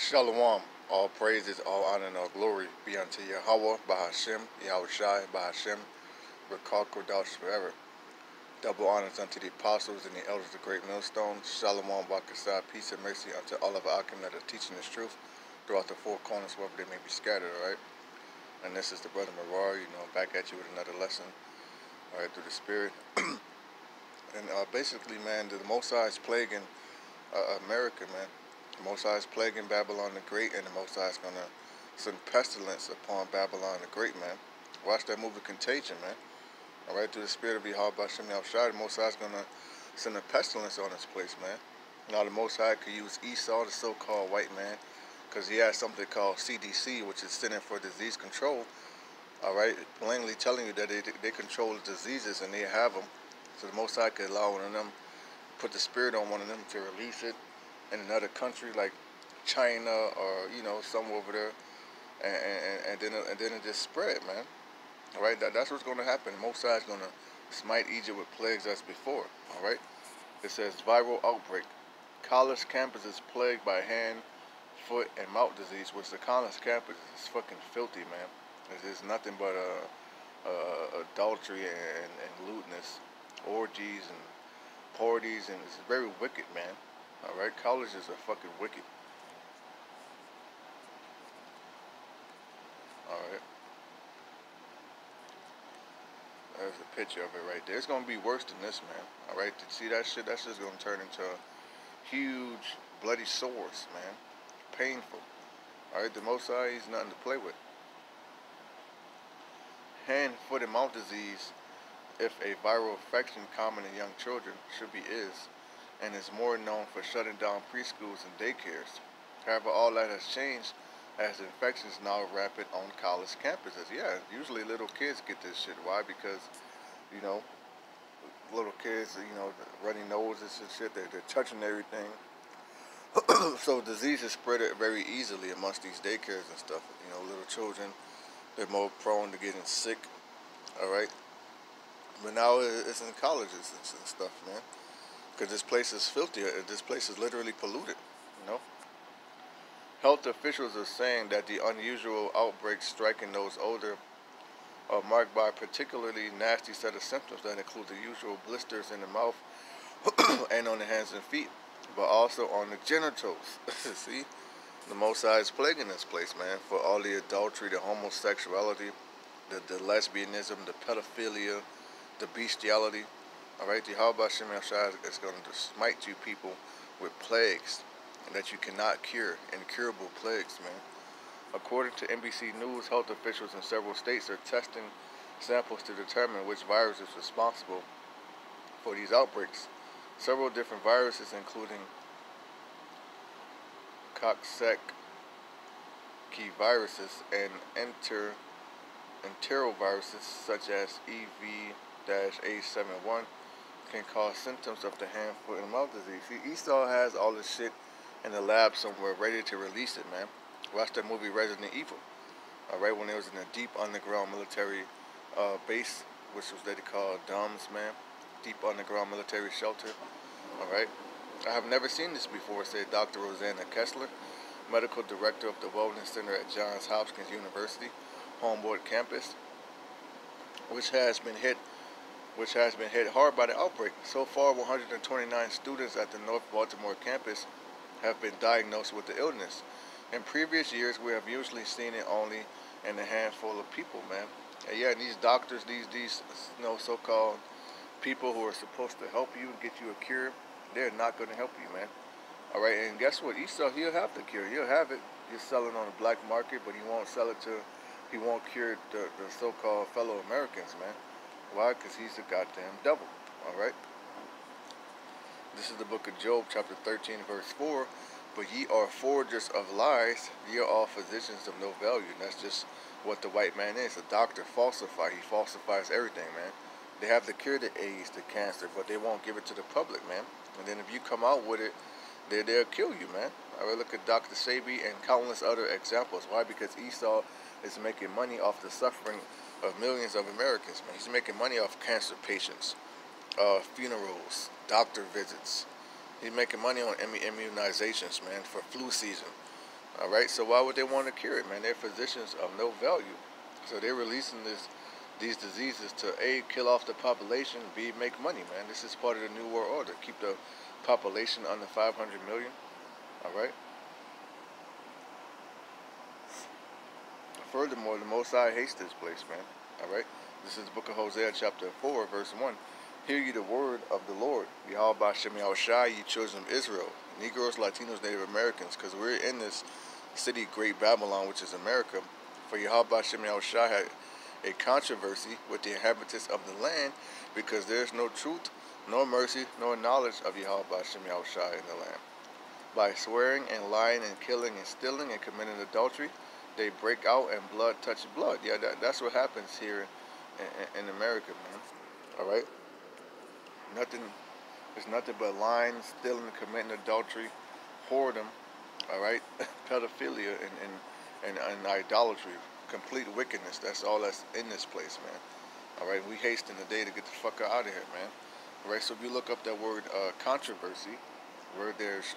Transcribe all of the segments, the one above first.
Shalawam, all praises, all honor, and all glory be unto YAHAWAH, Bahashem, yahawashi, Bahashem, Barak ATHAM forever. Double honors unto the apostles and the elders of great millstone. Shalawam, Barak ATHAM, peace and mercy unto all of our that are teaching this truth throughout the four corners wherever they may be scattered, alright? And this is the brother Marar, back at you with another lesson, alright, through the spirit. And basically, man, the Most High is plaguing America, man. The Most High is plaguing Babylon the Great, and the Most High is going to send pestilence upon Babylon the Great, man. Watch that movie Contagion, man. All right, through the spirit of YAHAWAH, the Most High is going to send a pestilence on this place, man. Now, the Most High could use Esau, the so-called white man, because he has something called CDC, which is Center for Disease Control. All right, plainly telling you that they control the diseases and they have them. So the Most High could allow one of them, put the spirit on one of them to release it in another country like China or somewhere over there, and then it just spread, man. All right, that's what's going to happen. Most High is going to smite Egypt with plagues as before. All right, it says viral outbreak. College campus is plagued by hand, foot, and mouth disease, which the college campus is fucking filthy, man. It's nothing but adultery and lewdness, orgies and parties, and it's very wicked, man. Alright, colleges are fucking wicked. Alright. There's a picture of it right there. It's gonna be worse than this, man. Alright, to see that shit, that's just gonna turn into huge bloody sores, man. Painful. Alright, the Most High is nothing to play with. Hand, foot, and mouth disease, if a viral infection common in young children, should be and is more known for shutting down preschools and daycares. However, all that has changed as infections now rampant on college campuses. Yeah, usually little kids get this shit. Why? Because, little kids, runny noses and shit, they're touching everything. So disease is spread very easily amongst these daycares and stuff. Little children, they're more prone to getting sick, alright? But now it's in colleges and stuff, man. Because this place is filthy. This place is literally polluted, Health officials are saying that the unusual outbreaks striking those older are marked by a particularly nasty set of symptoms that include the usual blisters in the mouth and on the hands and feet, but also on the genitals. See? The Most High is plaguing this place, man, for all the adultery, the homosexuality, the lesbianism, the pedophilia, the bestiality. Alright, the YAHAWAH is going to smite you people with plagues that you cannot cure, incurable plagues, man. According to NBC News, health officials in several states are testing samples to determine which virus is responsible for these outbreaks. Several different viruses, including Coxsackie viruses and enteroviruses such as EV-A71, can cause symptoms of the hand, foot, and mouth disease. See, Esau has all this shit in the lab somewhere ready to release it, man. Watch that movie Resident Evil. Alright, when it was in a deep underground military base, which was they called DUMS, man. Deep underground military shelter. Alright. I have never seen this before, said Dr. Rosanna Kessler, medical director of the Wellness Center at Johns Hopkins University, Homeboard campus, which has been hit hard by the outbreak. So far, 129 students at the North Baltimore campus have been diagnosed with the illness. In previous years, we have usually seen it only in a handful of people, man. And yeah, these doctors, these so-called people who are supposed to help you and get you a cure, they're not going to help you, man. All right, and guess what? Esau, he'll have the cure. He'll have it. He'll sell it on the black market, but he won't sell it to, he won't cure the so-called fellow Americans, man. Why? Because he's a goddamn devil, all right? This is the book of Job, chapter 13, verse 4. But ye are forgers of lies, ye are all physicians of no value. And that's just what the white man is. A doctor falsifies. He falsifies everything, man. They have the cure to AIDS, to cancer, but they won't give it to the public, man. And then if you come out with it, they'll kill you, man. All right, look at Dr. Sabi and countless other examples. Why? Because Esau is making money off the suffering of millions of Americans, man. He's making money off cancer patients, funerals, doctor visits. He's making money on immunizations, man, for flu season. All right, so why would they want to cure it, man? They're physicians of no value. So they're releasing these diseases to A, kill off the population, B, make money, man. This is part of the New World Order. Keep the population under 500 million. All right. Furthermore, the Most High hates this place, man. All right. This is the book of Hosea, chapter 4, verse 1. Hear ye the word of the Lord. YAHAWAH Shem Yahawashi, ye children of Israel, Negroes, Latinos, Native Americans, because we're in this city, Great Babylon, which is America. For YAHAWAH Shem Yahawashi had a controversy with the inhabitants of the land, because there is no truth, nor mercy, nor knowledge of YAHAWAH Shem Yahawashi in the land. By swearing and lying and killing and stealing and committing adultery, they break out and blood touches blood. Yeah, that's what happens here in America, man. All right? It's nothing but lying, stealing, committing adultery, whoredom, all right? Pedophilia and idolatry, complete wickedness. That's all that's in this place, man. All right? We hasten the day to get the fuck out of here, man. All right? So if you look up that word controversy, where there's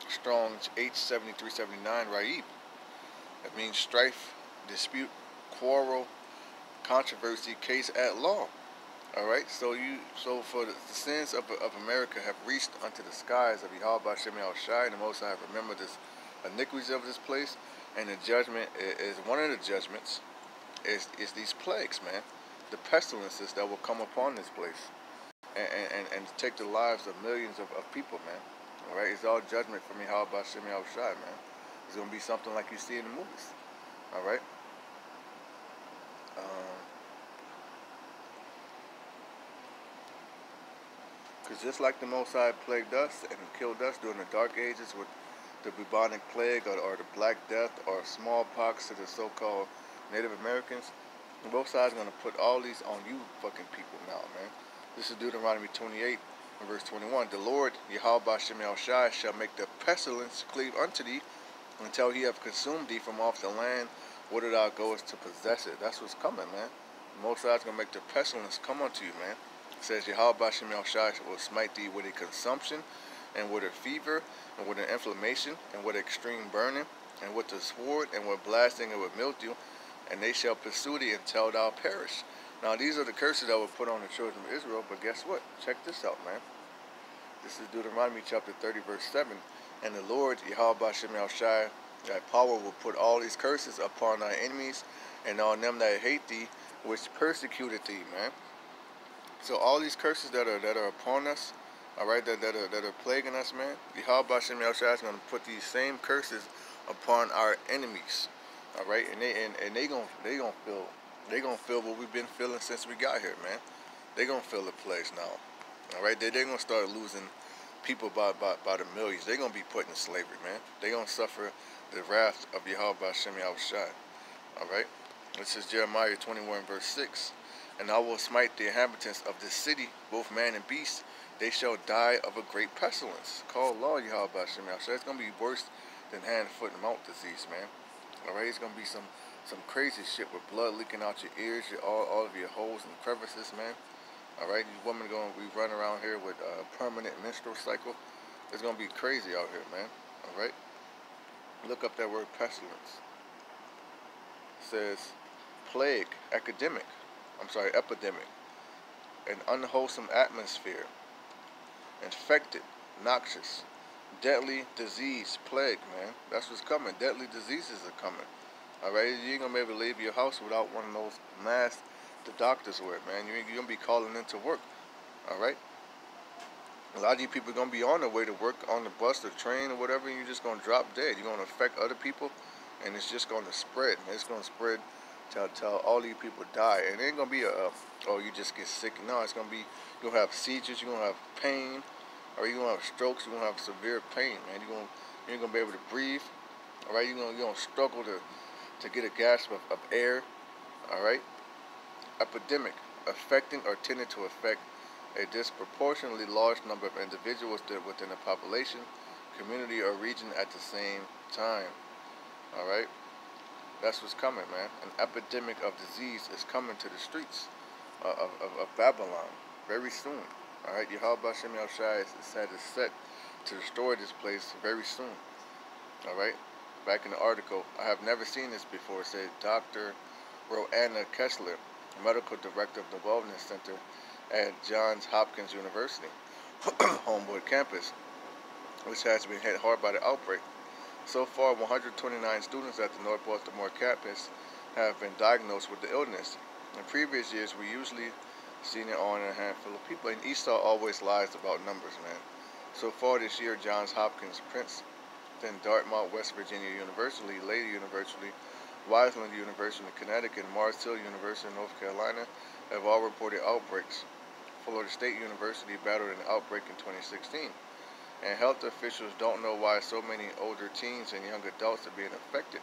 Strong's H7379 Raib. That means strife, dispute, quarrel, controversy, case at law. All right. So for the sins of America have reached unto the skies of YAHAWAH Shem Yahawashi, and the Most High have remembered this iniquities of this place, and the judgment is one of the judgments is these plagues, man, the pestilences that will come upon this place and take the lives of millions of people, man. All right, it's all judgment from YAHAWAH Shem Yahawashi, man. It's gonna be something like you see in the movies. All right. Because just like the Most High plagued us and killed us during the Dark Ages with the bubonic plague or the Black Death or smallpox to the so-called Native Americans, the Most High is gonna put all these on you fucking people now, man. This is Deuteronomy 28. Verse 21, the Lord, YAHAWAH Shem Yahawashi, shall make the pestilence cleave unto thee until he have consumed thee from off the land whither thou goest to possess it. That's what's coming, man. The Most High is going to make the pestilence come unto you, man. It says YAHAWAH Shem Yahawashi will smite thee with a consumption and with a fever and with an inflammation and with extreme burning and with the sword and with blasting and with mildew, and they shall pursue thee until thou perish. Now, these are the curses that were put on the children of Israel, but guess what? Check this out, man. This is Deuteronomy chapter 30, verse 7. And the Lord, YAHAWAH Shem Yahawashi, thy power will put all these curses upon thy enemies and on them that hate thee, which persecuted thee, man. So all these curses that are upon us, all right, that are plaguing us, man, YAHAWAH Shem Yahawashi is going to put these same curses upon our enemies, all right, and they gonna feel what we've been feeling since we got here, man. They gonna feel the plagues now. All right, they're gonna start losing people by the millions. They're gonna be put in slavery, man. They're gonna suffer the wrath of YAHAWAH Shem Yahawashi. All right, this is Jeremiah 21, verse 6. And I will smite the inhabitants of this city, both man and beast. They shall die of a great pestilence. Called law, YAHAWAH Shem Yahawashi. It's gonna be worse than hand, foot, and mouth disease, man. All right, it's gonna be some crazy shit with blood leaking out your ears, all of your holes and crevices, man. All right, these women are going to be running around here with a permanent menstrual cycle. It's going to be crazy out here, man. All right, look up that word pestilence. It says plague, epidemic, an unwholesome atmosphere, infected, noxious, deadly disease, plague, man. That's what's coming. Deadly diseases are coming. All right, you ain't gonna be able to leave your house without one of those masks the doctors wear, man. You're gonna be calling into work. All right. A lot of you people are gonna be on their way to work on the bus or train or whatever, and you're just gonna drop dead. You're gonna affect other people, and it's just gonna spread, man. It's gonna spread till all these people die. And it ain't gonna be oh, you just get sick. No, it's gonna be, you're gonna have seizures, you're gonna have pain, or you're gonna have strokes, you're gonna have severe pain, man. You ain't gonna be able to breathe. All right, you're gonna struggle to get a gasp of air. All right, epidemic, affecting or tending to affect a disproportionately large number of individuals within a population, community, or region at the same time. All right, that's what's coming, man. An epidemic of disease is coming to the streets of Babylon very soon. All right, YAHAWAH Shem Yahawashi is set to destroy this place very soon. All right. Back in the article, I have never seen this before, said Dr. Roanna Kessler, medical director of the Wellness Center at Johns Hopkins University, Homewood campus, which has been hit hard by the outbreak. So far, 129 students at the North Baltimore campus have been diagnosed with the illness. In previous years, we usually seen it on a handful of people, and Esau always lies about numbers, man. So far this year, Johns Hopkins, Princeton, Dartmouth, West Virginia University, Lady University, Wiseland University in Connecticut, and Mars Hill University in North Carolina have all reported outbreaks. Florida State University battled an outbreak in 2016. And health officials don't know why so many older teens and young adults are being affected.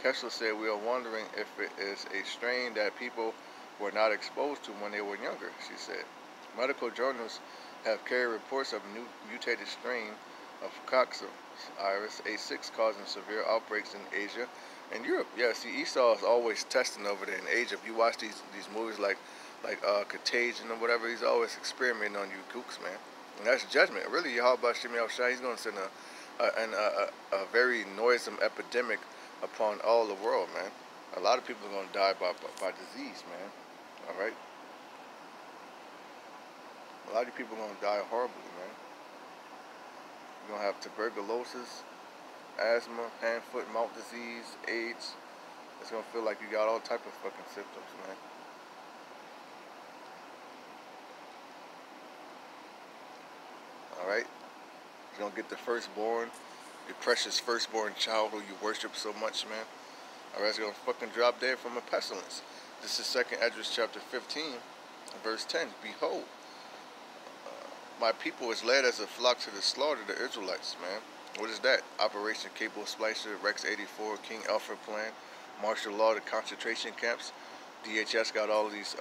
Kessler said, "We are wondering if it is a strain that people were not exposed to when they were younger," she said. Medical journals have carried reports of a new mutated strain of coccidiosis A6 causing severe outbreaks in Asia and Europe. Yeah, see, Esau is always testing over there in Asia. If you watch these movies like Contagion or whatever, he's always experimenting on you gooks, man. And that's judgment. Really, Yahawah Shemi Al-Shai, he's going to send a very noisome epidemic upon all the world, man. A lot of people are going to die by disease, man. All right? A lot of people are going to die horribly, man. You're going to have tuberculosis, asthma, hand, foot, mouth disease, AIDS. It's going to feel like you got all type of fucking symptoms, man. Alright? You're going to get the firstborn, your precious firstborn child who you worship so much, man. Alright, it's going to fucking drop dead from a pestilence. This is 2nd Esdras chapter 15, verse 10. Behold, my people is led as a flock to the slaughter, the Israelites, man. What is that? Operation Cable Splicer, Rex 84, King Alfred Plan, martial law, the concentration camps. DHS got all these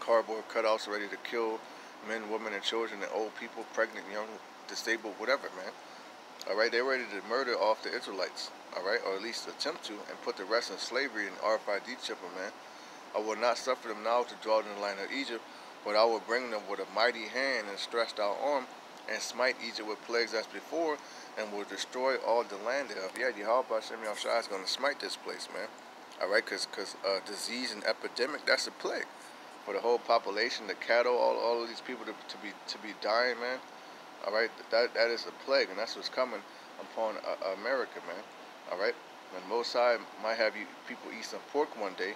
cardboard cutouts ready to kill men, women, and children, and old people, pregnant, young, disabled, whatever, man. Alright, they're ready to murder off the Israelites, alright, or at least attempt to, and put the rest in slavery and RFID chipper, man. I will not suffer them now to draw in the line of Egypt, but I will bring them with a mighty hand and stretched out arm, and smite Egypt with plagues as before, and will destroy all the land thereof. Yeah, Yahawah Shemi Al-Shai is going to smite this place, man. Alright, because disease and epidemic, that's a plague. For the whole population, the cattle, all of these people to be dying, man. All right, that is a plague, and that's what's coming upon America, man. All right, and Most High might have you people eat some pork one day,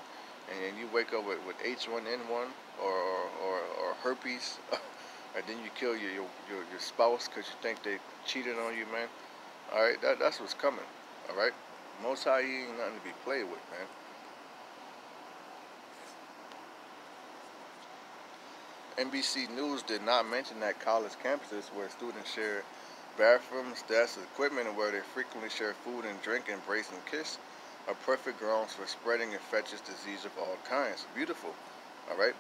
and you wake up with H1N1 or herpes, and then you kill your spouse because you think they cheated on you, man. All right, that's what's coming. All right, Most High, he ain't nothing to be played with, man. NBC News did not mention that college campuses where students share bathrooms, desks, equipment, and where they frequently share food and drink, embrace and kiss, are perfect grounds for spreading infectious disease of all kinds. Beautiful, all right?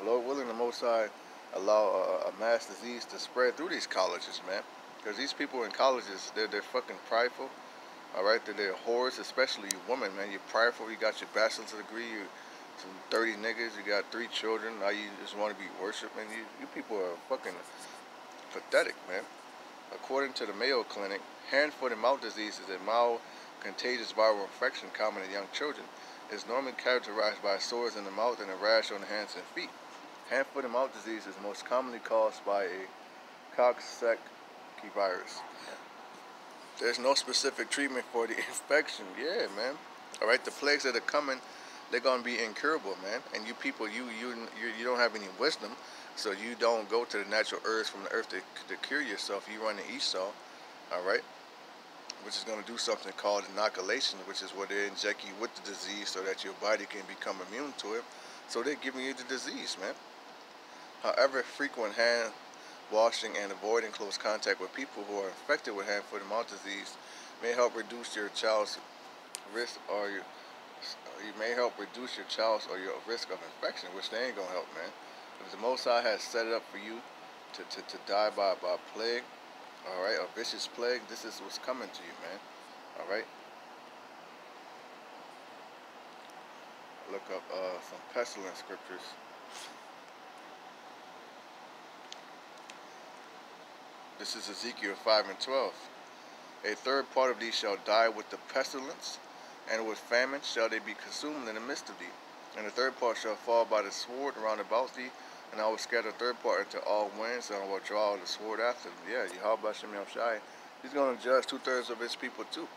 Lord willing, the Most High allow a mass disease to spread through these colleges, man. Because these people in colleges, they're fucking prideful, all right? They're whores, especially you women, man. You're prideful. You got your bachelor's degree. You're some 30 niggas, you got 3 children, now you just want to be worshipped, man. You people are fucking pathetic, man. According to the Mayo Clinic, hand, foot, and mouth disease is a mild, contagious viral infection common in young children. It is normally characterized by sores in the mouth and a rash on the hands and feet. Hand, foot, and mouth disease is most commonly caused by a Coxsackie virus. There's no specific treatment for the infection. Yeah, man. All right, the plagues that are coming, they're gonna be incurable, man. And you people, you don't have any wisdom, so you don't go to the natural herbs from the earth to cure yourself. You run to Esau, all right, which is gonna do something called inoculation, which is where they inject you with the disease so that your body can become immune to it. So they're giving you the disease, man. However, frequent hand washing and avoiding close contact with people who are infected with hand, foot, and mouth disease may help reduce your child's risk or your risk of infection, which they ain't gonna help, man. If the Most High has set it up for you to die by a plague, all right, a vicious plague, this is what's coming to you, man. All right. Look up some pestilence scriptures. This is Ezekiel 5 and 12. A third part of thee shall die with the pestilence, and with famine shall they be consumed in the midst of thee. And the third part shall fall by the sword round about thee, and I will scatter the third part into all winds, and I will draw the sword after them. Yeah, Yahawah Shem Yahushai, he's going to judge 2/3 of his people too.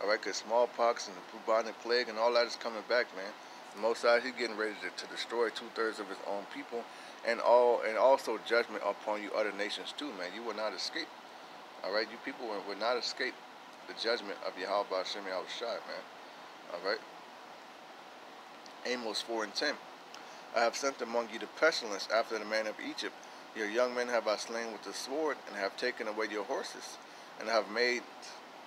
Alright, because smallpox and the bubonic plague and all that is coming back, man. The Most High, he's getting ready to destroy 2/3 of his own people, and also judgment upon you other nations too, man. You will not escape. Alright, you people will not escape the judgment of Yahawah Shem Yahushai, man. Alright. Amos 4:10. I have sent among you the pestilence after the manner of Egypt. Your young men have I slain with the sword, and have taken away your horses, and have made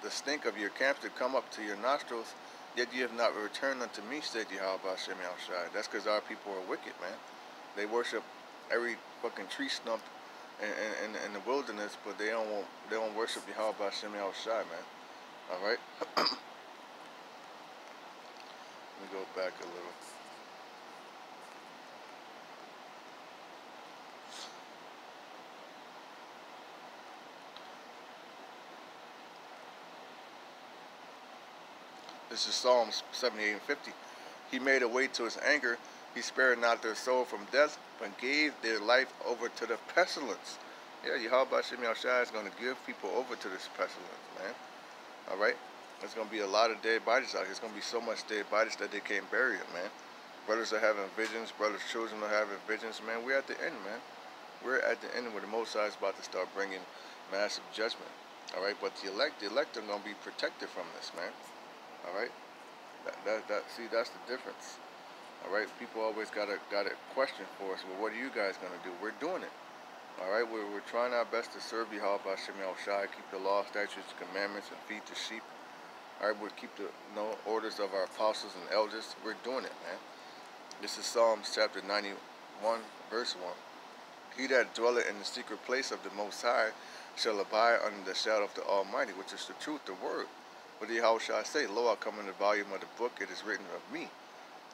the stink of your camps to come up to your nostrils, yet ye have not returned unto me, said Yahawah Shem Yahushai. That's because our people are wicked, man. They worship every fucking tree stump in the wilderness, but they don't worship Yahawah Shem Yahushai, man. Alright? Let me go back a little. This is Psalms 78 and 50. He made a way to his anger. He spared not their soul from death, but gave their life over to the pestilence. Yeah, Yahawah Shem Yahushai is going to give people over to this pestilence, man. Alright? There's going to be a lot of dead bodies out here. There's going to be so much dead bodies that they can't bury it, man. Brothers are having visions. Brothers' children are having visions, man. We're at the end, man. We're at the end where the Most High is about to start bringing massive judgment. Alright? But the elect are going to be protected from this, man. Alright? See, that's the difference. Alright? People always got a question for us. Well, what are you guys going to do? We're doing it. Alright? We're trying our best to serve Yahawah Shem Yahushai, keep the law, statutes, commandments, and feed the sheep. Alright? We'll keep the orders of our apostles and elders. We're doing it, man. This is Psalms chapter 91, verse 1. He that dwelleth in the secret place of the Most High shall abide under the shadow of the Almighty, which is the truth, the word. What did Yahushua say? Lo, I come in the volume of the book, it is written of me.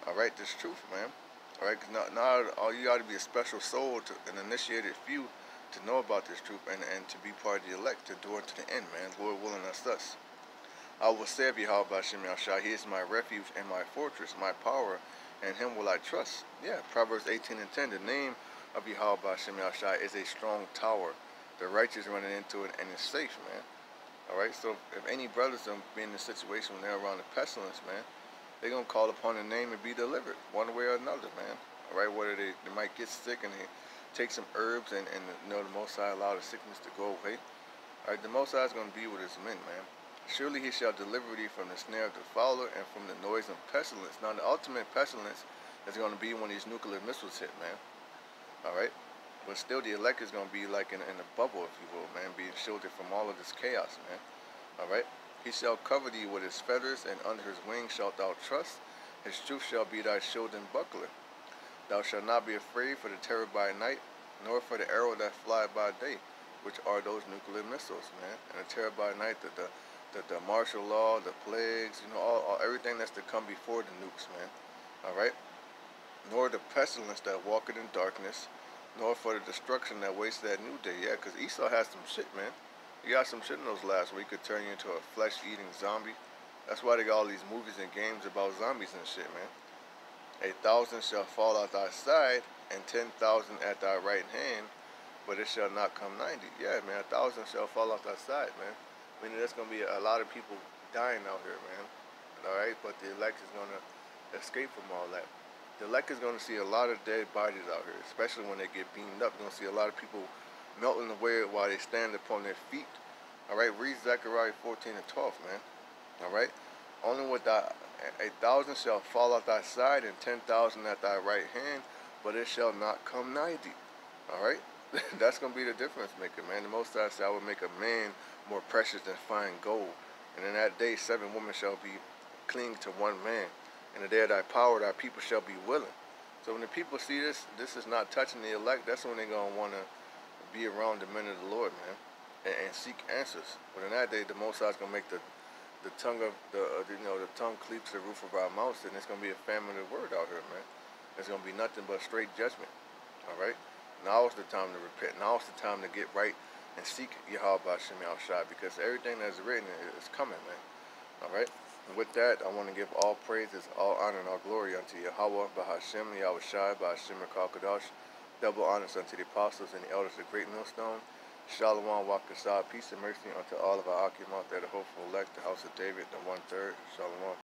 Alright, this truth, man. Alright, because now you got to be a special soul, an initiated few, to know about this truth and to be part of the elect, to do it to the end, man. Lord willing, that's us. I will say of Yahawah Shem Yahushai, he is my refuge and my fortress, my power, and him will I trust. Yeah, Proverbs 18 and 10, the name of Yahawah Shem Yahushai is a strong tower. The righteous running into it and is safe, man. Alright, so if any brothers are in a situation when they're around the pestilence, man, they're going to call upon the name and be delivered, one way or another, man. Alright, whether they might get sick and they take some herbs and the Most High allow the sickness to go away. Alright, the Most High is going to be with his men, man. Surely he shall deliver thee from the snare of the fowler and from the noise of pestilence. Now, the ultimate pestilence is going to be when these nuclear missiles hit, man. Alright? But still, the elect is going to be like in a bubble, if you will, man, being shielded from all of this chaos, man. Alright? He shall cover thee with his feathers, and under his wings shalt thou trust. His truth shall be thy shield and buckler. Thou shalt not be afraid for the terror by night, nor for the arrow that fly by day, which are those nuclear missiles, man. And the terror by night, the martial law, the plagues, everything that's to come before the nukes, man. Alright? Nor the pestilence that walketh in darkness, nor for the destruction that wastes that new day. Yeah, because Esau has some shit, man. He got some shit in those last where he could turn you into a flesh-eating zombie. That's why they got all these movies and games about zombies and shit, man. 1,000 shall fall at thy side, and 10,000 at thy right hand, but it shall not come 90. Yeah, man, 1,000 shall fall off thy side, man. I mean, there's going to be a lot of people dying out here, man. Alright, but the elect is going to escape from all that. The elect is going to see a lot of dead bodies out here, especially when they get beamed up. You're going to see a lot of people melting away while they stand upon their feet. Alright, read Zechariah 14 and 12, man. Alright, only with 1,000 shall fall at thy side, and 10,000 at thy right hand, but it shall not come 90. Alright, that's going to be the difference maker, man. The Most High said, I will make a man more precious than fine gold. And in that day 7 women shall be clinging to one man. In the day of thy power, thy people shall be willing. So when the people see this is not touching the elect, that's when they're going to want to be around the men of the Lord, man, and seek answers. But in that day, the Most High is going to make the tongue of the tongue cleave to the roof of our mouths, and it's going to be a famine of the word out here, man. It's going to be nothing but straight judgment. All right. Now is the time to repent. Now is the time to get right and seek Yahawah Shem Shai, because everything that's written is coming, man. Alright? And with that, I want to give all praises, all honor, and all glory unto Yahawah, Bahashem, Yahawashi, Bahashem, qadash. Double honors unto the apostles and the elders of the great millstone. SHALAWAAM, CHASAAD, peace and mercy unto all of our Akim out there, the hopeful elect, the house of David, the 1/3. SHALAWAAM.